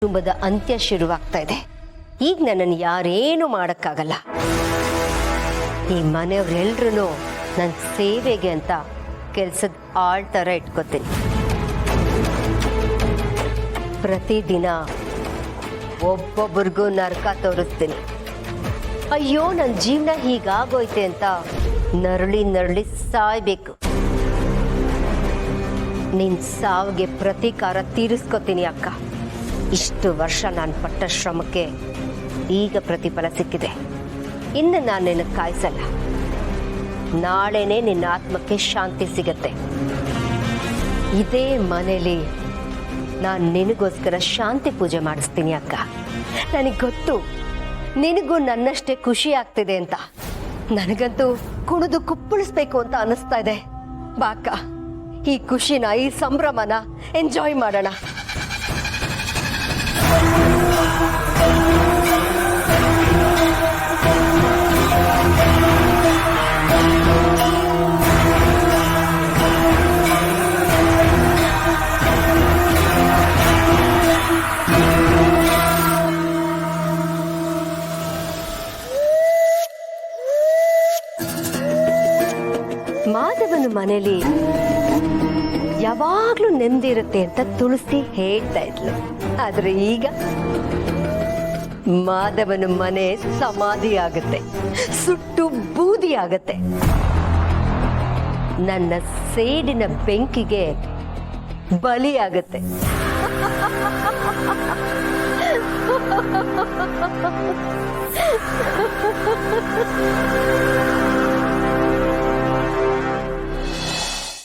ಕುಟುಂಬದ ಅಂತ್ಯ ಶುರುವಾಗ್ತಾ ಇದೆ. ಈಗ ನನ್ನನ್ನು ಯಾರೇನು ಮಾಡೋಕ್ಕಾಗಲ್ಲ. ಈ ಮನೆಯವರೆಲ್ಲರೂ ನನ್ನ ಸೇವೆಗೆ ಅಂತ ಕೆಲಸದ ಆಳ್ ಥರ ಇಟ್ಕೋತೀನಿ. ಪ್ರತಿದಿನ ಒಬ್ಬೊಬ್ರಿಗೂ ನರಕ ತೋರಿಸ್ತೀನಿ. ಅಯ್ಯೋ ನನ್ನ ಜೀವನ ಹೀಗಾಗೋಯ್ತೆ ಅಂತ ನರಳಿ ನರಳಿ ಸಾಯ್ಬೇಕು. ನಿನ್ನ ಸಾವಿಗೆ ಪ್ರತೀಕಾರ ತೀರಿಸ್ಕೋತೀನಿ ಅಕ್ಕ. ಇಷ್ಟು ವರ್ಷ ನಾನು ಪಟ್ಟ ಶ್ರಮಕ್ಕೆ ಈಗ ಪ್ರತಿಫಲ ಸಿಕ್ಕಿದೆ. ಇನ್ನು ನಾನು ನಿನಗೆ ಕಾಯಿಸಲ್ಲ. ನಾಳೆನೇ ನಿನ್ನ ಆತ್ಮಕ್ಕೆ ಶಾಂತಿ ಸಿಗತ್ತೆ. ಇದೇ ಮನೇಲಿ ನಾನು ನಿನಗೋಸ್ಕರ ಶಾಂತಿ ಪೂಜೆ ಮಾಡಿಸ್ತೀನಿ ಅಕ್ಕ. ನನಗೆ ಗೊತ್ತು ನಿನಗೂ ನನ್ನಷ್ಟೇ ಖುಷಿ ಆಗ್ತಿದೆ ಅಂತ. ನನಗಂತೂ ಕುಣಿದು ಕುಪ್ಪಳಿಸ್ಬೇಕು ಅಂತ ಅನ್ನಿಸ್ತಾ ಇದೆ. ಬಾ ಅಕ್ಕ, ಈ ಖುಷಿನ, ಈ ಸಂಭ್ರಮನ ಎಂಜಾಯ್ ಮಾಡೋಣ. ಮಾಧವನ ಮನೇಲಿ ಯಾವಾಗ್ಲೂ ನೆಮ್ಮದಿ ಇರುತ್ತೆ ಅಂತ ತುಳಸಿ ಹೇಳ್ತಾ ಇದ್ಲು. ಆದ್ರೆ ಈಗ ಮಾಧವನ ಮನೆ ಸಮಾಧಿ ಆಗತ್ತೆ, ಸುಟ್ಟು ಬೂದಿ ಆಗತ್ತೆ. ನನ್ನ ಸೇಡಿನ ಬೆಂಕಿಗೆ ಬಲಿ ಆಗತ್ತೆ.